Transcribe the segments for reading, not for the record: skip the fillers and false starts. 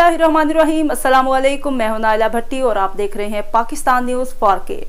बिस्मिल्लाहिर्रहमानिर्रहीम। अस्सलाम वालेकुम। मैं हूं नाइला भट्टी और आप देख रहे हैं पाकिस्तान न्यूज़ 4K।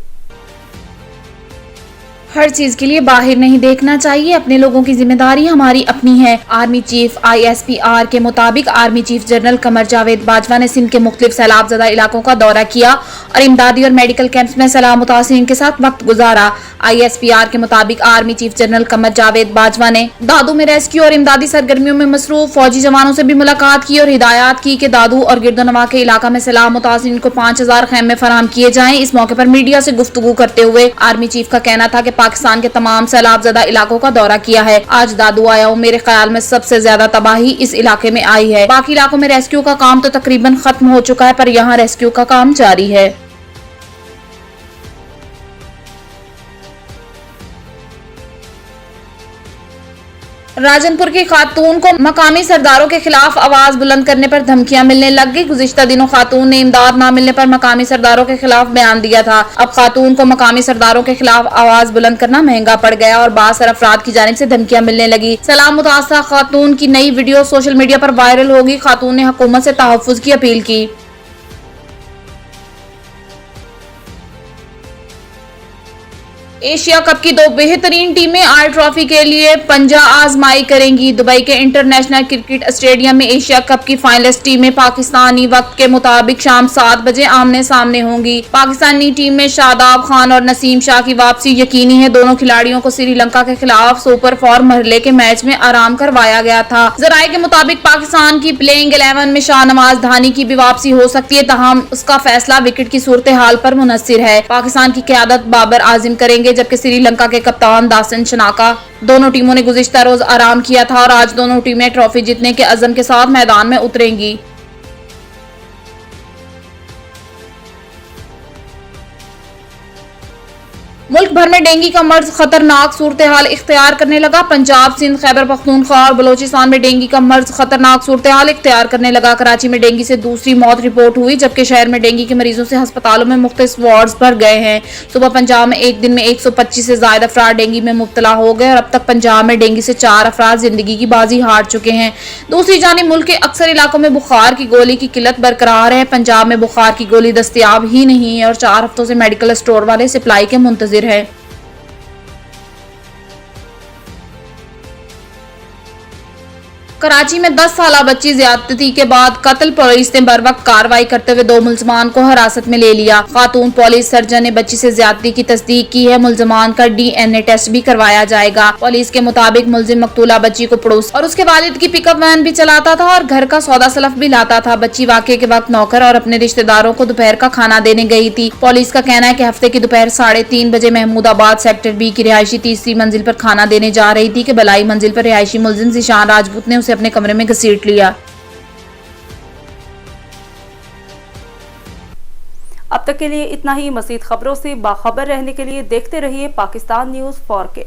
हर चीज के लिए बाहर नहीं देखना चाहिए, अपने लोगों की जिम्मेदारी हमारी अपनी है। आर्मी चीफ ISPR के मुताबिक army chief general Qamar Javed Bajwa ने सिंध के मुख्तलिफ सैलाबजदा इलाकों का दौरा किया और इमदादी और मेडिकल कैंप्स में सैलाब मुतासिरीन के साथ वक्त गुजारा। ISPR के मुताबिक army chief general Qamar Javed Bajwa ने दादू में रेस्क्यू और इमदादी सरगर्मियों में मसरूफ फौजी जवानों से भी मुलाकात की और हिदायत की कि दादू और गिरदोनवा के इलाका में सैलाब मुतासिरीन को 5000 खैमे फराहम किए जाएं। इस मौके पर मीडिया से गुफ्तगू करते हुए आर्मी चीफ का कहना था कि पाकिस्तान के तमाम सैलाबजदा इलाकों का दौरा किया है। आज दादू आया हूँ, मेरे ख्याल में सबसे ज्यादा तबाही इस इलाके में आई है। बाकी इलाकों में रेस्क्यू का काम तो तकरीबन खत्म हो चुका है, पर यहाँ रेस्क्यू का काम जारी है। राजनपुर की खातून को मकामी सरदारों के खिलाफ आवाज बुलंद करने पर धमकियां मिलने लग गई। गुज़िश्ता दिनों खातून ने इमदाद न मिलने पर मकामी सरदारों के खिलाफ बयान दिया था। अब खातून को मकामी सरदारों के खिलाफ आवाज बुलंद करना महंगा पड़ गया और बासर अफराद की जानिब से धमकियां मिलने लगी। सैलाब मुतासरा खातून की नई वीडियो सोशल मीडिया पर वायरल होगी। खातून ने हुकूमत से तहफ़्फ़ुज़ की अपील की। एशिया कप की दो बेहतरीन टीमें आई ट्रॉफी के लिए पंजा आजमाई करेंगी। दुबई के इंटरनेशनल क्रिकेट स्टेडियम में एशिया कप की फाइनलिस्ट टीमें पाकिस्तानी वक्त के मुताबिक शाम 7 बजे आमने सामने होंगी। पाकिस्तानी टीम में शादाब खान और नसीम शाह की वापसी यकीनी है। दोनों खिलाड़ियों को श्रीलंका के खिलाफ सुपर 4 मरहले के मैच में आराम करवाया गया था। जराये के मुताबिक पाकिस्तान की प्लेइंग 11 में शाहनवाज धानी की भी वापसी हो सकती है, तहम उसका फैसला विकेट की सूरत हाल पर मुनहसिर है। पाकिस्तान की क़यादत बाबर आजिम करेंगे, जबकि श्रीलंका के कप्तान दासन शनाका। दोनों टीमों ने गुज़िश्ता रोज आराम किया था और आज दोनों टीमें ट्रॉफी जीतने के अज़म के साथ मैदान में उतरेंगी। मुल्क भर में डेंगू का मर्ज खतरनाक सूरत हाल इख्तियार करने लगा। पंजाब, सिंध, खैबर पख्तूनख्वा और बलोचिस्तान में डेंगू का मर्ज खतरनाक सूरत हाल इख्तियार करने लगा। कराची में डेंगू से दूसरी मौत रिपोर्ट हुई, जबकि शहर में डेंगू के मरीजों से अस्पतालों में मुख्तलिफ वार्ड्स भर गए हैं। सुबह पंजाब में एक दिन में 125 से ज्यादा अफराद डेंगू में मुब्तला हो गए और अब तक पंजाब में डेंगू से 4 अफराद जिंदगी की बाजी हार चुके हैं। दूसरी जानिब मुल्क के अक्सर इलाकों में बुखार की गोली की किल्लत बरकरार है। पंजाब में बुखार की गोली दस्तयाब ही नहीं है और 4 हफ्तों से मेडिकल स्टोर वाले सप्लाई के मुंतजिर है। कराची में 10 साला बच्ची ज्यादती के बाद कत्ल, पुलिस ने बर वक्त कार्रवाई करते हुए 2 मुलजमान को हिरासत में ले लिया। खातून पुलिस सर्जन ने बच्ची से ज्यादती की तस्दीक की है। मुलजमान का DNA टेस्ट भी करवाया जाएगा। पुलिस के मुताबिक मुलजिम मकतूला बच्ची को पड़ोस और उसके वालिद की पिकअप वैन भी चलाता था और घर का सौदा सलफ भी लाता था। बच्ची वाक़े के वक्त नौकर और अपने रिश्तेदारों को दोपहर का खाना देने गई थी। पुलिस का कहना है कि हफ्ते की दोपहर 3:30 बजे महमूदाबाद सेक्टर B की रिहायशी तीसरी मंजिल पर खाना देने जा रही थी कि बलाई मंजिल पर रिहायशी मुलजिम ज़ीशान राजपूत ने उसे अपने कमरे में घसीट लिया। अब तक के लिए इतना ही। मज़ीद खबरों से बाखबर रहने के लिए देखते रहिए पाकिस्तान न्यूज़ 4K।